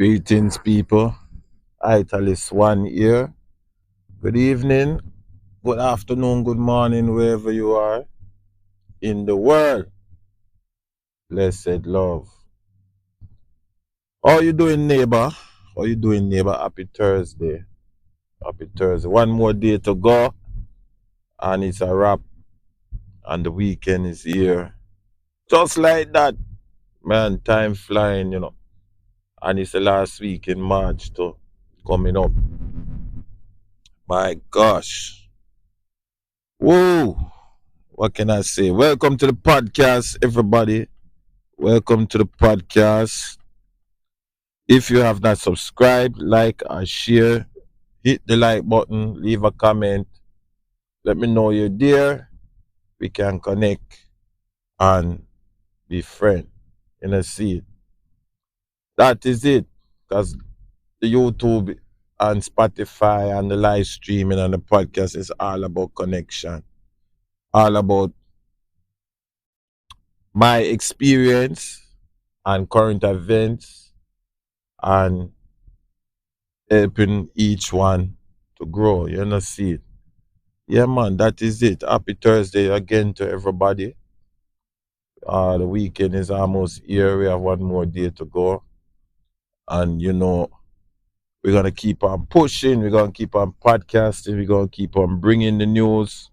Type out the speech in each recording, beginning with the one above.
Greetings, people. Italist One here. Good evening, good afternoon, good morning, wherever you are in the world. Blessed love. How you doing, neighbor? How you doing, neighbor? Happy Thursday. Happy Thursday. One more day to go, and it's a wrap, and the weekend is here. Just like that, man. Time flying. And it's the last week in March too, coming up. My gosh. Whoa. What can I say? Welcome to the podcast, everybody. Welcome to the podcast. If you have not subscribed, like or share, hit the like button, leave a comment. Let me know you're there. We can connect and be friends. See it. That is it. Because the YouTube and Spotify and the live streaming and the podcast is all about connection. All about my experience and current events and helping each one to grow. See it. Yeah, man, that is it. Happy Thursday again to everybody. The weekend is almost here. We have one more day to go. And, we're going to keep on pushing. We're going to keep on podcasting. We're going to keep on bringing the news,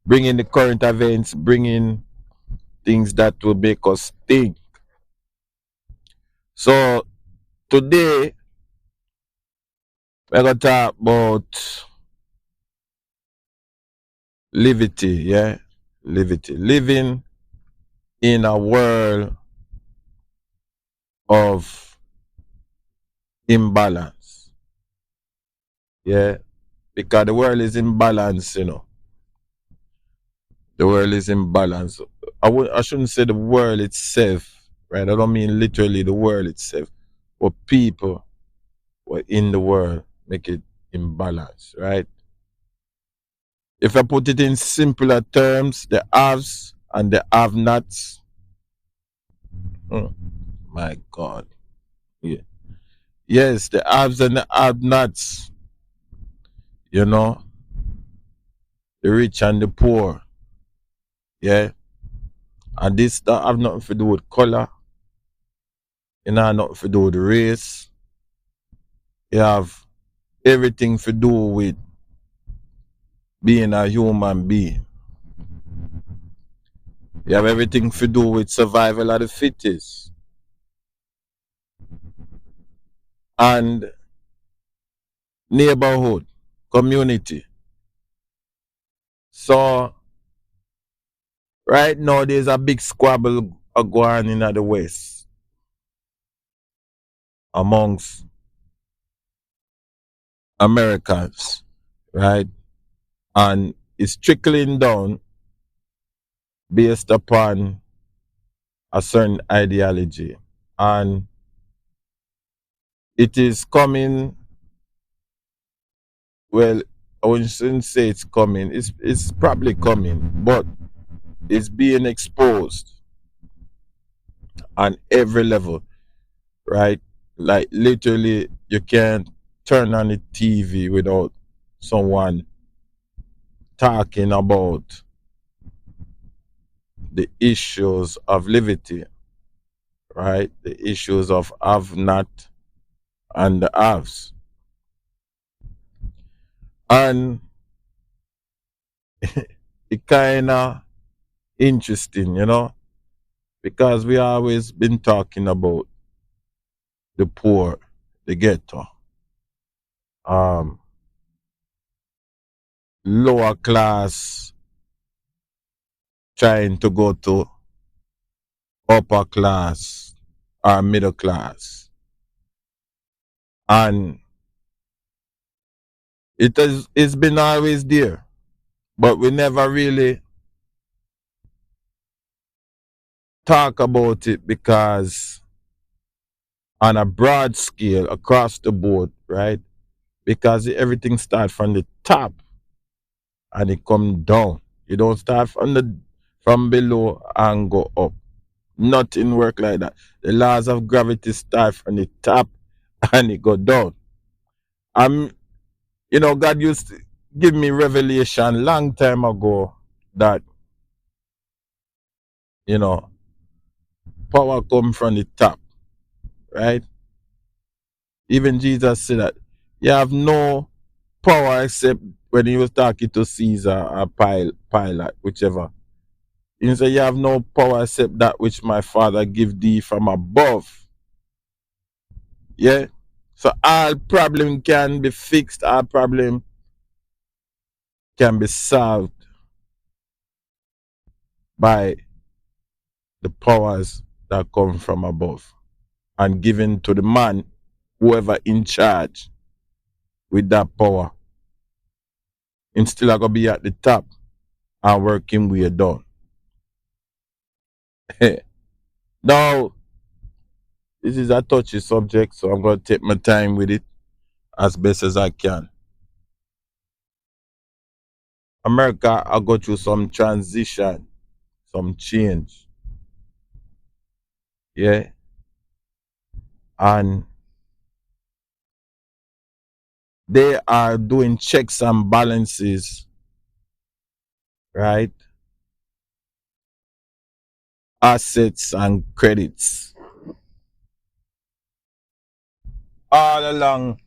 bringing the current events, bringing things that will make us think. So, today, we're going to talk about living, living in a world of imbalance. Yeah, because the world is in balance. The world is in balance. I shouldn't say the world itself, right? I don't mean literally the world itself, but people who are in the world make it imbalance, right? If I put it in simpler terms, the haves and the have-nots. My God. Yeah. Yes, the haves and the have-nots. The rich and the poor. Yeah. And this don't have nothing to do with color. It have nothing to do with race. You have everything to do with being a human being. You have everything to do with survival of the fittest. And neighborhood, community. So right now there's a big squabble going in the West amongst Americans, right? And it's trickling down based upon a certain ideology. And it is coming, well, I wouldn't say it's coming, it's probably coming, but it's being exposed on every level, right? Like literally you can't turn on the TV without someone talking about the issues of liberty, right? The issues of have not and the haves. And it kind of interesting, because we always been talking about the poor, the ghetto, lower class trying to go to upper class or middle class. And it's been always there, but we never really talk about it because on a broad scale across the board, right? Because everything starts from the top and it come down. You don't start from below and go up. Nothing work like that. The laws of gravity start from the top and it go down. I'm, God used to give me revelation long time ago that, you know, power come from the top, right? Even Jesus said that you have no power except when he was talking to Caesar or Pilate, whichever. He said, you have no power except that which my Father give thee from above. Yeah? So all problem can be fixed, all problem can be solved by the powers that come from above and given to the man, whoever in charge with that power. Him still gonna be at the top and working way down. Now, this is a touchy subject, so I'm gonna take my time with it as best as I can. America I go through some transition, some change. Yeah. And they are doing checks and balances, right? Assets and credits all along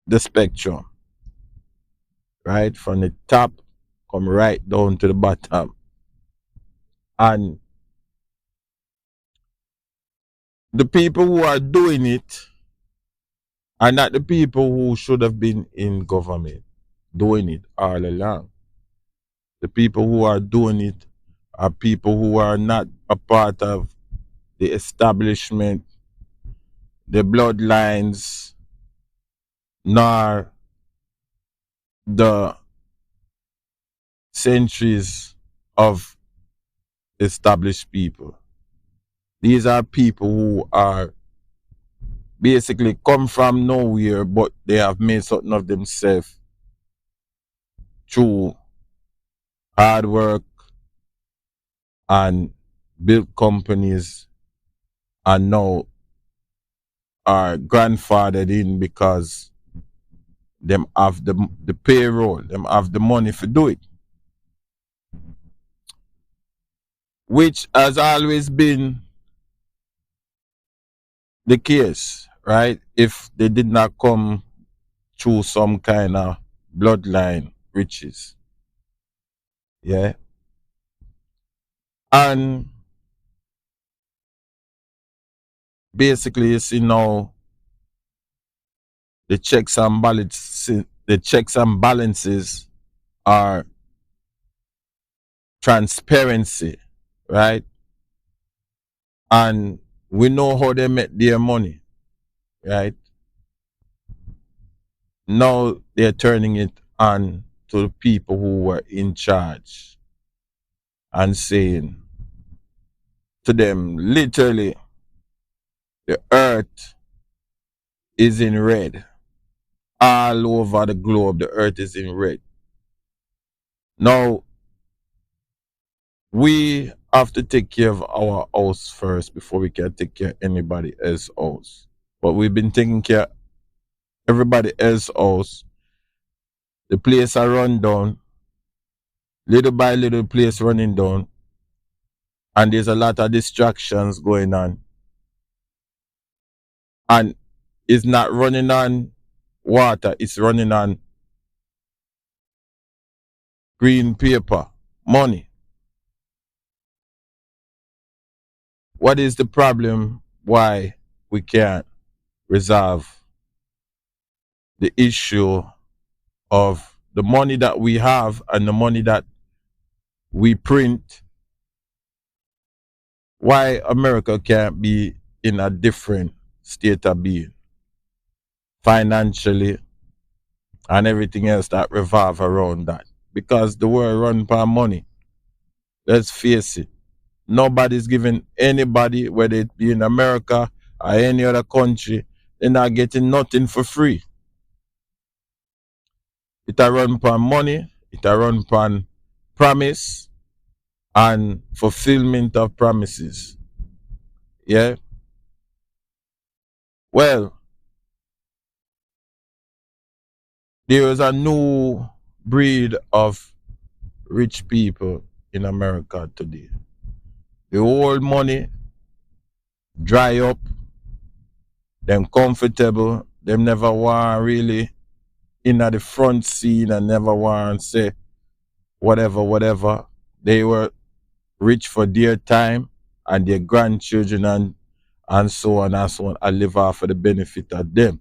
the spectrum, right? From the top, come right down to the bottom. And the people who are doing it are not the people who should have been in government doing it all along. The people who are doing it are people who are not a part of the establishment, the bloodlines, nor the centuries of established people. These are people who are basically come from nowhere, but they have made something of themselves through hard work and built companies, and now are grandfathered in because them have the payroll, them have the money to do it. Which has always been the case, right? If they did not come through some kind of bloodline riches. Yeah. And basically you see now the checks and balances are transparency, right? And we know how they make their money, right? Now they're turning it on to the people who were in charge and saying to them, literally, the earth is in red. All over the globe, the earth is in red. Now, we have to take care of our house first before we can take care of anybody else's house. But we've been taking care of everybody else's house. The place are run down, little by little place running down, and there's a lot of distractions going on. And it's not running on water, it's running on green paper, money. What is the problem why we can't resolve the issue of the money that we have and the money that we print? Why America can't be in a different state of being financially and everything else that revolve around that? Because the world run by money. Let's face it. Nobody's giving anybody, whether it be in America or any other country, they're not getting nothing for free. It a run upon money, it a run upon promise and fulfillment of promises. Yeah. Well, there is a new breed of rich people in America today. The old money dry up, them comfortable, them never want really in at the front scene and never want say whatever. They were rich for their time and their grandchildren and so on and so on. I live off of the benefit of them.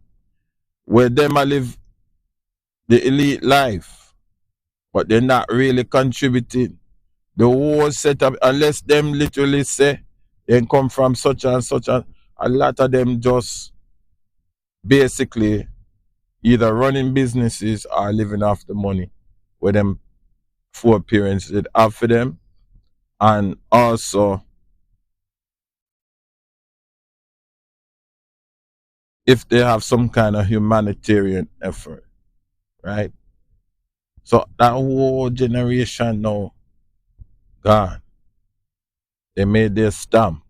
Where them I live the elite life, but they're not really contributing. The whole setup, unless them literally say they come from such and such, and a lot of them just basically either running businesses or living off the money where them four parents did have for them. And also, if they have some kind of humanitarian effort, right? So that whole generation now gone. They made their stamp.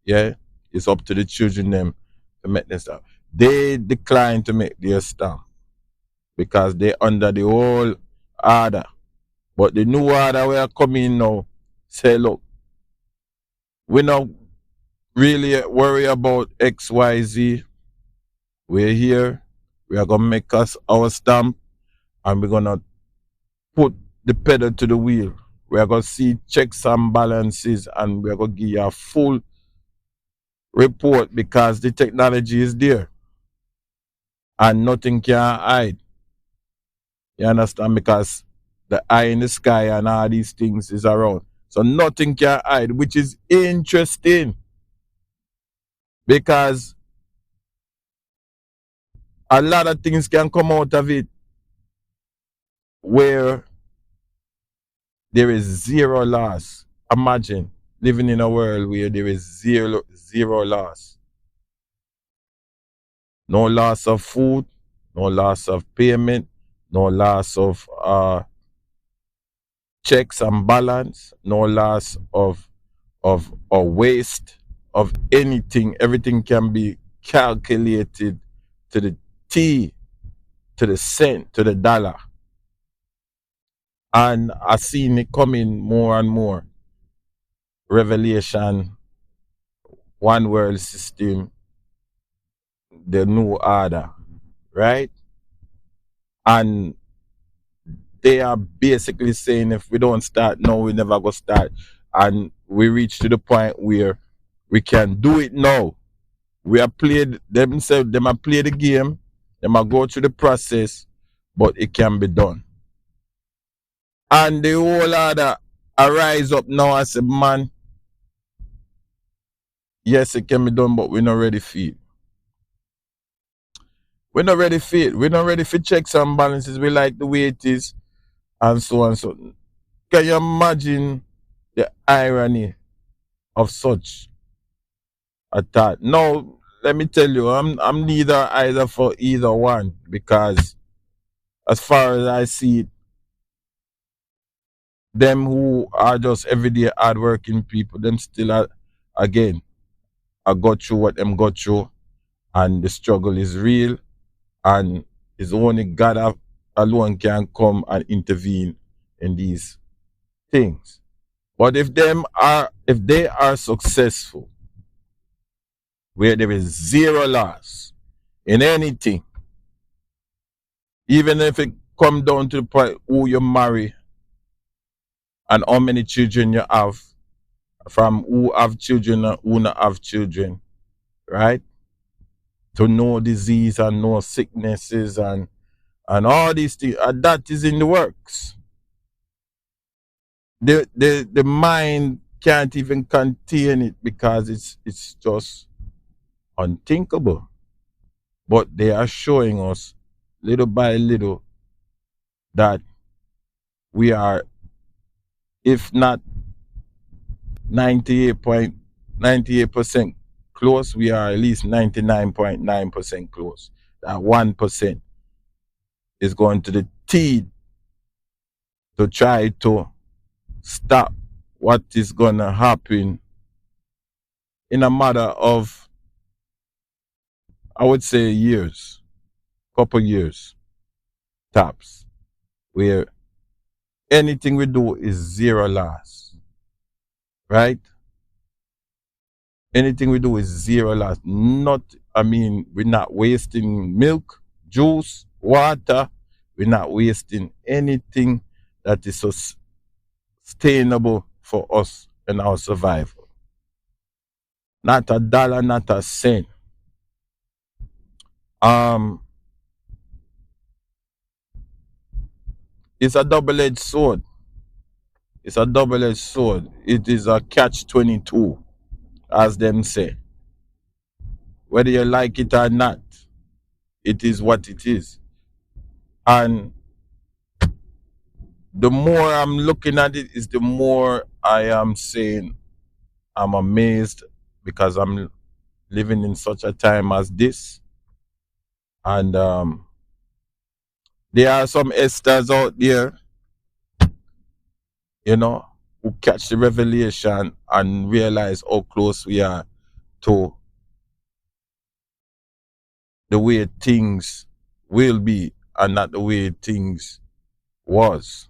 Yeah. It's up to the children them to make their stamp. They decline to make their stamp because they under the old order. But the new order we are coming now say, look, we not really worry about XYZ. We're here. We are gonna make us our stamp and we're gonna put the pedal to the wheel. We are gonna see checks and balances and we are gonna give you a full report because the technology is there and nothing can hide. You understand? Because the eye in the sky and all these things is around. So nothing can hide, which is interesting because a lot of things can come out of it where there is zero loss. Imagine living in a world where there is zero loss. No loss of food, no loss of payment, no loss of checks and balance, no loss of or waste of anything. Everything can be calculated to the T, to the cent, to the dollar. And I seen it coming more and more. Revelation, one world system, the new order, right? And they are basically saying if we don't start now, we never go start. And we reach to the point where we can do it now. We are played themselves, them are play the game, them are go through the process, but it can be done. And the whole order arise up now and say, man, yes, it can be done, but we're not ready for it. We're not ready for it. We're not ready for checks and balances. We like the way it is, and so on. So, can you imagine the irony of such a thought? No, let me tell you, I'm neither either for either one because, as far as I see it, them who are just everyday hardworking people, them still are, again, I got through what them got through, and the struggle is real, and it's only God alone can come and intervene in these things. But if they are successful, where there is zero loss in anything, even if it come down to the point who you marry and how many children you have, from who have children and who not have children, right? To no disease and no sicknesses and all these things, that is in the works. The mind can't even contain it because it's just unthinkable. But they are showing us little by little that we are, if not 98.98% close, we are at least 99.9% close. That 1% is going to the T to try to stop what is going to happen in a matter of I would say years, couple years, tops, where anything we do is zero loss, right? Anything we do is zero loss. We're not wasting milk, juice, water. We're not wasting anything that is sustainable for us and our survival. Not a dollar, not a cent. Um, it's a double-edged sword. It's a double-edged sword. It is a catch-22, as them say. Whether you like it or not, it is what it is. And the more I'm looking at it, is the more I am saying I'm amazed because I'm living in such a time as this. And there are some Esthers out there, who catch the revelation and realize how close we are to the way things will be and not the way things was.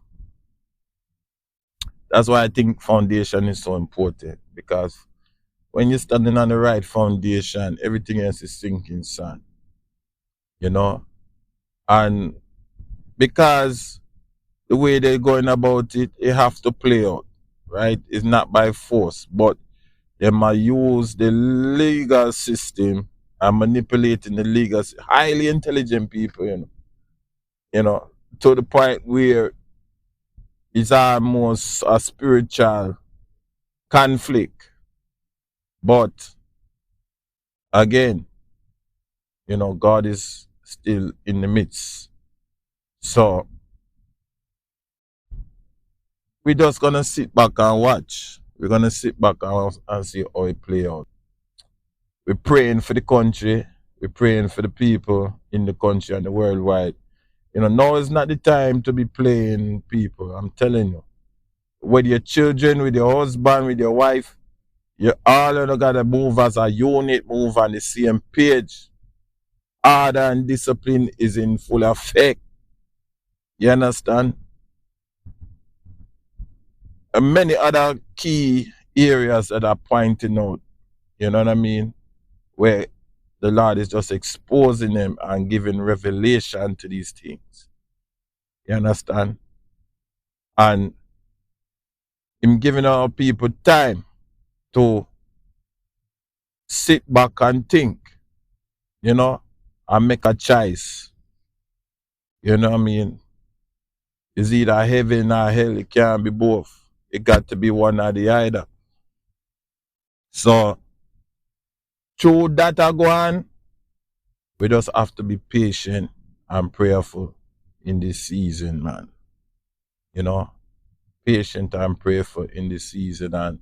That's why I think foundation is so important, because when you're standing on the right foundation, everything else is sinking sand. And because the way they're going about it, it have to play out, right? It's not by force, but they might use the legal system and manipulating the legal, highly intelligent people, to the point where it's almost a spiritual conflict. But again, God is still in the midst. So we're just gonna sit back and watch. We're gonna sit back and see how it play out. We're praying for the country. We're praying for the people in the country and the worldwide. Now is not the time to be playing people. I'm telling you. With your children, with your husband, with your wife, you all gotta move as a unit, move on the same page. Order and discipline is in full effect. You understand? And many other key areas that are pointing out, you know what I mean? Where the Lord is just exposing them and giving revelation to these things. You understand? And Him giving our people time to sit back and think, and make a choice. You know what I mean? It's either heaven or hell. It can't be both. It got to be one or the other. So, through that I go on, we just have to be patient and prayerful in this season, man. Patient and prayerful in this season,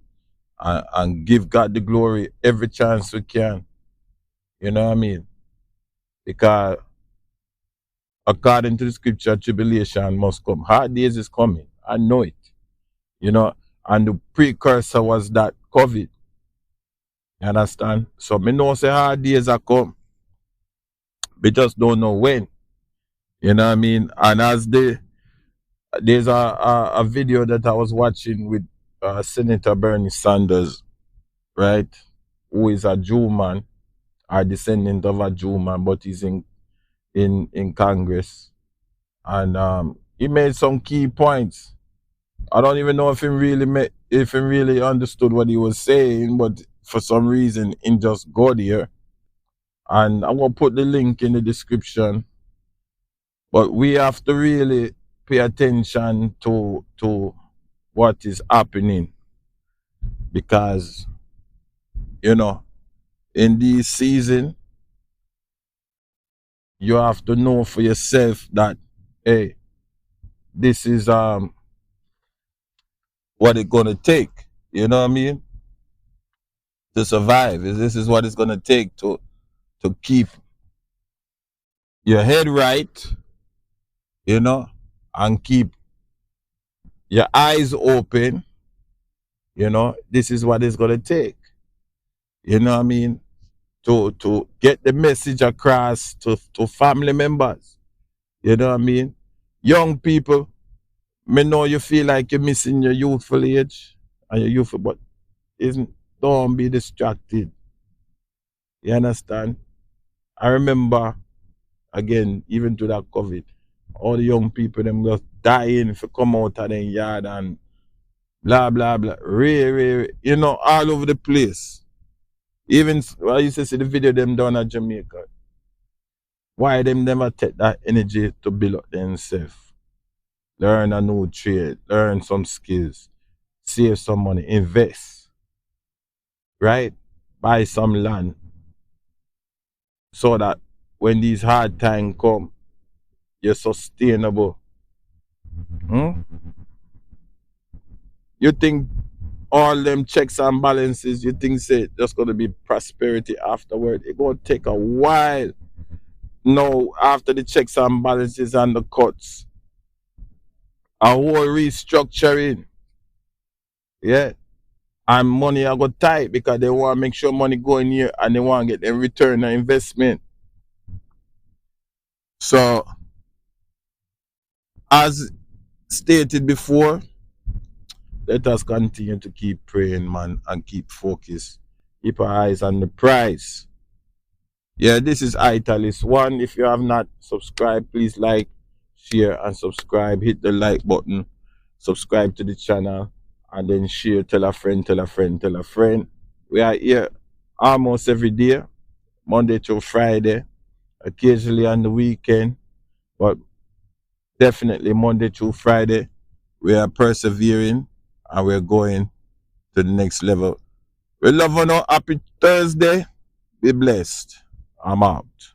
and give God the glory every chance we can. You know what I mean? Because according to the scripture, tribulation must come. Hard days is coming. I know it. And the precursor was that COVID. You understand? So me know say hard days are come. We just don't know when. You know what I mean? And there's a video that I was watching with Senator Bernie Sanders, right? Who is a Jew man, a descendant of a Jew man, but he's in Congress. And he made some key points. I don't even know if he really understood what he was saying, but for some reason he just got there. And I'm gonna put the link in the description. But we have to really pay attention to what is happening, because in this season you have to know for yourself that, hey, this is what it's gonna take, you know what I mean, to survive. This is what it's gonna take to keep your head right, and keep your eyes open. This is what it's gonna take. You know what I mean? to get the message across to family members. You know what I mean? Young people, me know you feel like you're missing your youthful age and your youthful, but isn't don't be distracted. You understand? I remember again, even to that COVID, all the young people them just dying if you come out of their yard and blah blah blah. Really, you know, all over the place. Even I used to see the video them down at Jamaica. Why them never take that energy to build up themselves? Learn a new trade, learn some skills, save some money, invest, right? Buy some land so that when these hard times come, you're sustainable. Hmm? You think all them checks and balances, you think say just gonna be prosperity afterward? It gonna take a while. No, after the checks and balances and the cuts, a whole restructuring, yeah. And money I got tight because they want to make sure money go in here and they want to get a return on investment. So, as stated before, let us continue to keep praying, man, and keep focused. Keep our eyes on the prize. Yeah, this is Italist1. If you have not subscribed, please like, share, and subscribe. Hit the like button, subscribe to the channel, and then share. Tell a friend, tell a friend, tell a friend. We are here almost every day, Monday to Friday, occasionally on the weekend, but definitely Monday to Friday. We are persevering and we're going to the next level. We love you. Happy Thursday. Be blessed. I'm out.